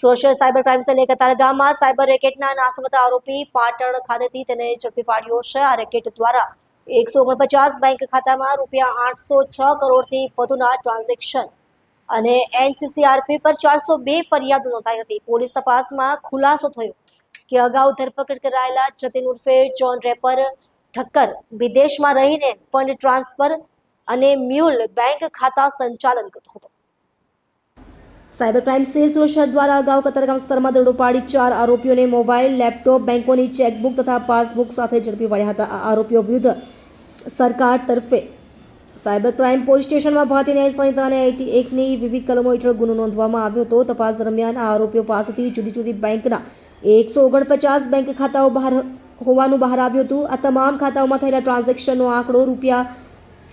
Social cyber crime સેલે કતારગામમાં cyber રેકેટના નાસમતા આરોપી પાટણ ખાતેથી તેને ઝડપી પાડ્યો છે। આ રેકેટ દ્વારા 149 બેંક ખાતામાં ₹806 કરોડથી વધુના ટ્રાન્ઝેક્શન અને એનસીસીઆરપી પર 402 ફરિયાદ નોંધાઈ હતી। પોલીસ તપાસમાં ખુલાસો થયો કે અગાઉ ધરપકડ કરાયેલા જતીન ઉર્ફે જોન રેપર ઠક્કર વિદેશમાં રહીને ફંડ ટ્રાન્સફર અને મ્યુલ બેંક ખાતા સંચાલન કરતો હતો। સાયબર ક્રાઇમ સેલ સુરત દ્વારા અગાઉ કતારગામ વિસ્તારમાં દરોડો પાડી 4 આરોપીઓને મોબાઈલ, લેપટોપ, બેંકોની ચેકબુક તથા પાસબુક સાથે ઝડપી પાડ્યા હતા। આ આરોપીઓ વિરુદ્ધ સરકાર તરફે સાયબર ક્રાઇમ પોલીસ સ્ટેશનમાં ભારતીય ન્યાય સંહિતા અને આઈટી એક્ટની વિવિધ કલમો હેઠળ ગુનો નોંધવામાં આવ્યો હતો। તપાસ દરમિયાન આ આરોપીઓ પાસેથી જુદી જુદી બેંકના 149 બેંક ખાતાઓ હોવાનું બહાર આવ્યું હતું। આ તમામ ખાતાઓમાં થયેલા ટ્રાન્ઝેક્શનનો આંકડો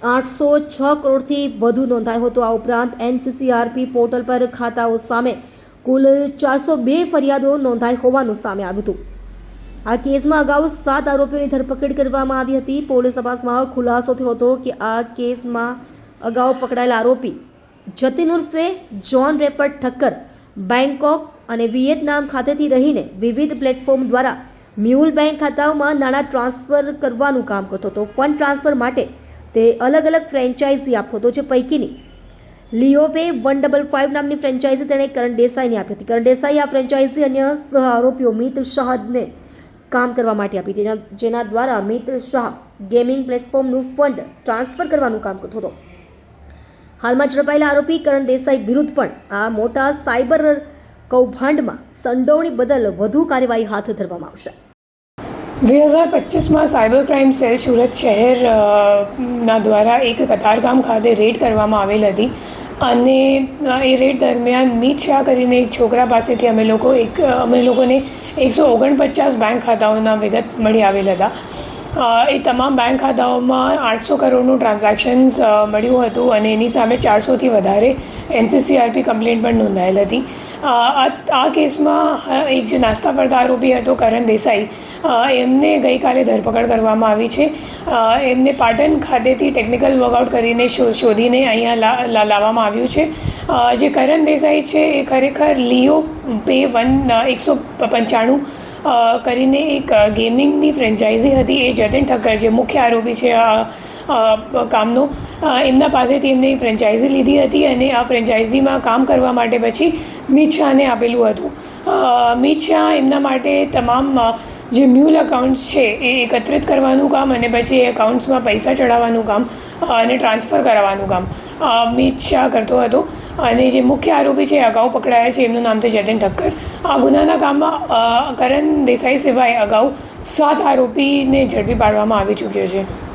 ₹806 કરોડથી વધુ નોંધાયો હતો। આ ઉપરાંત એનસીસીઆરપી પોર્ટલ પર ખાતાઓ સામે કુલ 402 ફરિયાદો નોંધાઈ હોવાનું સામે આવ્યું હતું। આ કેસમાં અગાઉ 7 આરોપીઓની ધરપકડ કરવામાં આવી હતી। પોલીસ તપાસમાં ખુલાસો થયો હતો કે આ કેસમાં અગાઉ પકડાયેલા આરોપી જતીન ઉર્ફે જોન રેપર ઠક્કર બેંકોક અને વિયેતનામ ખાતેથી રહીને વિવિધ પ્લેટફોર્મ દ્વારા મ્યુલ બેંક ખાતાઓમાં નાણાં ટ્રાન્સફર કરવાનું કામ કરતો હતો। ફંડ ટ્રાન્સફર માટે તે અલગ અલગ ફ્રેન્ચાઇઝી આપતો હતો, જે પૈકીની લિયોપે 155 નામની ફ્રેન્ચાઇઝી તેણે કરણ દેસાઈને આપી હતી। કરણ દેસાઈ આ ફ્રેન્ચાઇઝી અન્ય સહ આરોપીઓ મિત્ર શાહને કામ કરવા માટે આપી હતી, જેના દ્વારા મિત્ર શાહ ગેમિંગ પ્લેટફોર્મનું ફંડ ટ્રાન્સફર કરવાનું કામ કરતો હતો। હાલમાં ઝડપાયેલા આરોપી કરણ દેસાઈ વિરુદ્ધ પણ આ મોટા સાયબર કૌભાંડમાં સંડોવણી બદલ વધુ કાર્યવાહી હાથ ધરવામાં આવશે। 2025માં સાયબર ક્રાઇમ સેલ સુરત શહેરના દ્વારા એક કતારગામ ખાતે રેડ કરવામાં આવેલ હતી અને એ રેડ દરમિયાન મિત શાહ કરીને એક છોકરા પાસેથી અમે લોકોને 149 બેંક ખાતાઓના વિગત મળી આવેલ હતા। એ તમામ બેંક ખાતાઓમાં 800 કરોડનું ટ્રાન્ઝેક્શન્સ મળ્યું હતું અને એની સામે 400થી વધારે એનસીસીઆરપી કમ્પ્લેન્ટ પણ નોંધાયેલ હતી। આ કેસમાં એક જે નાસ્તા ફરતા આરોપી હતો કરણ દેસાઈ, એમને ગઈકાલે ધરપકડ કરવામાં આવી છે। એમને પાટણ ખાતેથી ટેકનિકલ વર્કઆઉટ કરીને શોધીને અહીંયા લાવવામાં આવ્યું છે। જે કરણ દેસાઈ છે એ ખરેખર લિયો પે 195 કરીને એક ગેમિંગની ફ્રેન્ચાઇઝી હતી। એ જતીન ઠક્કર જે મુખ્ય આરોપી છે કામનો, એમના પાસેથી એમને ફ્રેન્ચાઇઝી લીધી હતી અને આ ફ્રેન્ચાઇઝીમાં કામ કરવા માટે પછી મિત શાહને આપેલું હતું। મિત શાહ એમના માટે તમામ જે મ્યુલ અકાઉન્ટ્સ છે એ એકત્રિત કરવાનું કામ અને પછી એ અકાઉન્ટ્સમાં પૈસા ચડાવવાનું કામ અને ટ્રાન્સફર કરાવવાનું કામ મિત શાહ કરતો હતો અને જે મુખ્ય આરોપી છે અગાઉ પકડાયા છે એમનું નામ છે જતીન ઠક્કર। આ ગુનાના કામમાં કરણ દેસાઈ સિવાય અગાઉ 7 આરોપીને ઝડપી પાડવામાં આવી ચૂક્યો છે।